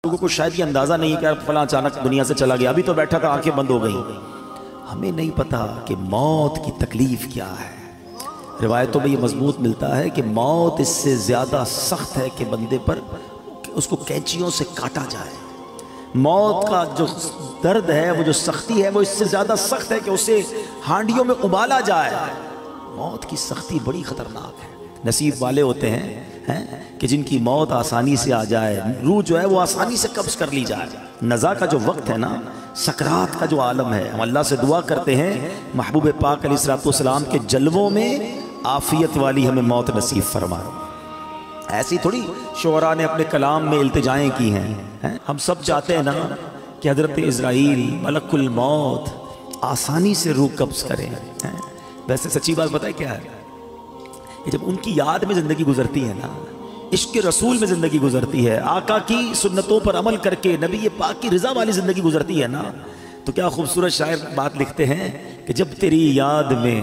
लोगों को शायद ये अंदाज़ा नहीं है कि फलां अचानक दुनिया से चला गया, अभी तो बैठा था आंखें बंद हो गई। हमें नहीं पता कि मौत की तकलीफ़ क्या है। रिवायतों में ये मजबूत मिलता है कि मौत इससे ज़्यादा सख्त है कि बंदे पर उसको कैंचियों से काटा जाए। मौत का जो दर्द है, वो जो सख्ती है, वो इससे ज़्यादा सख्त है कि उसे हांडियों में उबाला जाए। मौत की सख्ती बड़ी ख़तरनाक है। नसीब वाले होते हैं कि जिनकी मौत आसानी से आ जाए, रूह जो है वो आसानी से कब्ज़ कर ली जाए। नज़ा का जो वक्त है ना, सकरात का जो आलम है, हम अल्लाह से दुआ करते हैं महबूब पाक अलैहिस्सलाम के जलवों में आफियत वाली हमें मौत नसीब फरमाए। ऐसी थोड़ी शुअरा ने अपने कलाम में इल्तिजाएं की हैं। हम सब चाहते हैं ना कि हज़रत इज़राइल मलकुल मौत आसानी से रूह कब्ज़ करें। वैसे सच्ची बात बताए क्या है कि जब उनकी याद में ज़िंदगी गुजरती है ना, इश्क रसूल में ज़िंदगी गुजरती है, आका की सुन्नतों पर अमल करके नबी पाक की रज़ा वाली ज़िंदगी गुजरती है ना, तो क्या खूबसूरत शायर बात लिखते हैं कि जब तेरी याद में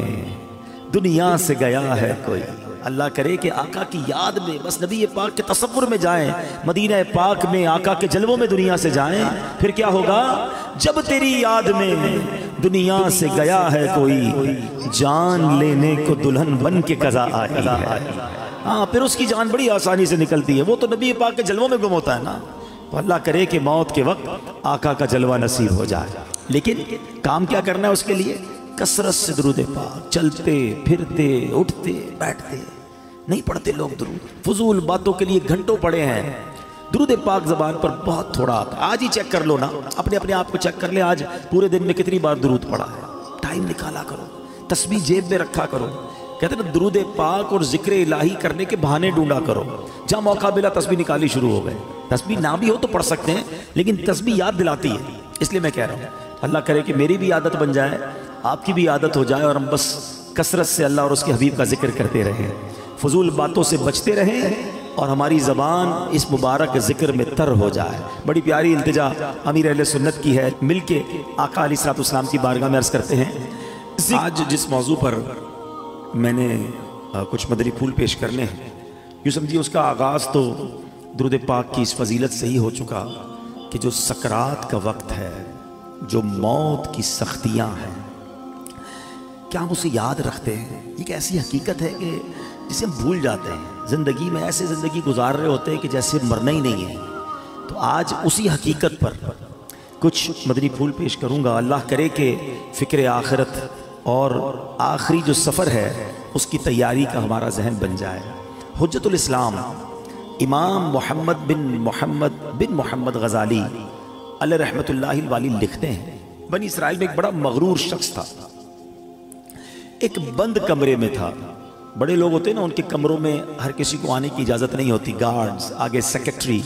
दुनिया से गया है कोई। अल्लाह करे कि आका की याद में बस नबी पाक के तसव्वुर में जाएं, मदीना पाक में आका के जलवों में दुनिया से जाएं, फिर क्या होगा? जब तेरी याद में दुनिया से गया है कोई, जान लेने को दुल्हन बन के कज़ा आई है। हाँ, फिर उसकी जान बड़ी आसानी से निकलती है। वो तो नबी पाक के जलवों में गुम होता है ना। तो अल्लाह करे कि मौत के वक्त आका का जलवा नसीब हो जाए। लेकिन काम क्या करना है उसके लिए? कसरत से दुरूद पाक, चलते फिरते उठते बैठते। नहीं पढ़ते लोग दुरूद, फजूल बातों के लिए घंटों पड़े हैं। दुरूद पाक ज़बान पर बहुत थोड़ा आता। आज ही चेक कर लो ना, अपने आप को चेक कर ले, आज पूरे दिन में कितनी बार दुरूद पढ़ा है। टाइम निकाला करो, तस्बीह जेब में रखा करो। कहते हैं ना, दुरूद पाक और जिक्र इलाही करने के बहाने ढूंढा करो। जहाँ मौका मिला तस्बीह निकाली शुरू हो गए। तस्बीह ना भी हो तो पढ़ सकते हैं, लेकिन तस्बीह याद दिलाती है। इसलिए मैं कह रहा हूँ अल्लाह करे कि मेरी भी आदत बन जाए, आपकी भी आदत हो जाए, और हम बस कसरत से अल्लाह और उसके हबीब का जिक्र करते रहें, फजूल बातों से बचते रहें, और हमारी ज़बान इस मुबारक ज़िक्र में तर हो जाए। बड़ी प्यारी इल्तिजा अमीर अहले सुन्नत की है, मिलके आका अलैहिस्सलाम की बारगाह में अर्ज़ करते हैं। आज जिस मौजू पर मैंने कुछ मदनी फूल पेश करने हैं, यूँ समझिए उसका आगाज़ तो दुरूद पाक की इस फजीलत से ही हो चुका कि जो सकरात का वक्त है, जो मौत की सख्तियाँ हैं, क्या हम उसे याद रखते हैं? एक ऐसी हकीकत है कि जिसे हम भूल जाते हैं। ज़िंदगी में ऐसे ज़िंदगी गुजार रहे होते हैं कि जैसे मरना ही नहीं है। तो आज उसी हकीकत पर कुछ मदनी फूल पेश करूँगा। अल्लाह करे कि फ़िक्र आखिरत और आखिरी जो सफ़र है उसकी तैयारी का हमारा जहन बन जाए। हुज्जतुल इस्लाम इमाम मोहम्मद बिन मोहम्मद गज़ाली अलैहि रहमतुल्लाहि वाली लिखते हैं, बनी इसराइल में एक बड़ा मगरूर शख्स था। एक बंद कमरे में था। बड़े लोग होते हैं ना, उनके कमरों में हर किसी को आने की इजाज़त नहीं होती। गार्ड्स, आगे सेक्रेटरी,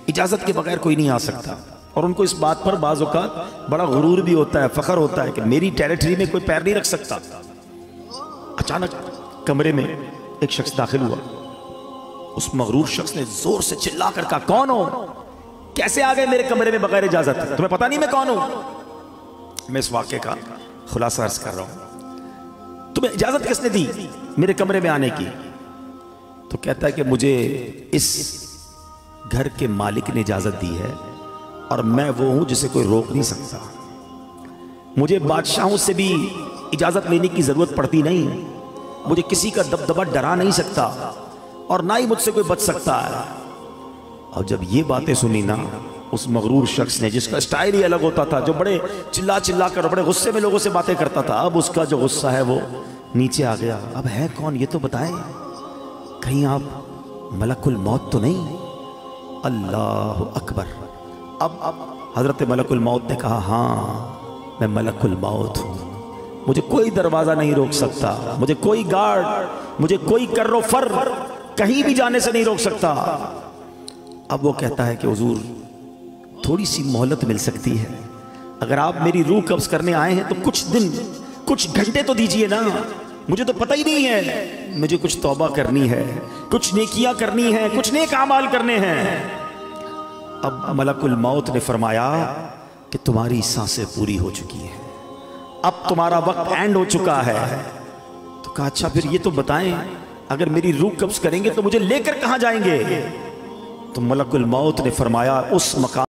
इजाज़त के बगैर कोई नहीं आ सकता। और उनको इस बात पर बाज़ औक़ात बड़ा गुरूर भी होता है, फ़ख्र होता है कि मेरी टेरिटरी में कोई पैर नहीं रख सकता। अचानक कमरे में एक शख्स दाखिल हुआ। उस मगरूर शख्स ने ज़ोर से चिल्ला कर कहा, कौन हो? कैसे आ गए मेरे कमरे में बगैर इजाज़त? तुम्हें पता नहीं मैं कौन हूँ? मैं इस वाक़े का खुलासा अर्ज़ कर रहा हूँ। तुम्हें इजाज़त किसने दी मेरे कमरे में आने की? तो कहता है कि मुझे इस घर के मालिक ने इजाज़त दी है, और मैं वो हूं जिसे कोई रोक नहीं सकता। मुझे बादशाहों से भी इजाज़त लेने की ज़रूरत पड़ती नहीं। मुझे किसी का दबदबा डरा नहीं सकता, और ना ही मुझसे कोई बच सकता है। और जब ये बातें सुनी ना उस मगरूर शख्स ने, जिसका स्टाइल ही अलग होता था, जो बड़े चिल्ला कर बड़े गुस्से में लोगों से बातें करता था, अब उसका जो गुस्सा है वो नीचे आ गया। अब है कौन ये तो बताएं, कहीं आप मलकुल मौत तो नहीं? अल्लाह अकबर। अब हज़रत मलकुल मौत ने कहा, हाँ मैं मलकुल मौत हूँ, मुझे कोई दरवाज़ा नहीं रोक सकता, मुझे कोई गार्ड, मुझे कोई कर्रो फर कहीं भी जाने से नहीं रोक सकता। अब वो कहता है कि हुजूर थोड़ी सी मोहलत मिल सकती है। अगर आप मेरी रूह कब्ज़ करने आए हैं तो कुछ दिन, कुछ घंटे तो दीजिए ना। मुझे तो पता ही नहीं है, मुझे कुछ तौबा करनी है, कुछ नेकियां करनी है, कुछ नेक आमाल करने हैं। अब मलकुल मौत ने फरमाया कि तुम्हारी सांसें पूरी हो चुकी हैं, अब तुम्हारा वक्त एंड हो चुका है। तो कहा, अच्छा फिर ये तो बताएं, अगर मेरी रूह कब्ज़ करेंगे तो मुझे लेकर कहाँ जाएंगे? تو ملک الموت نے فرمایا اس مقام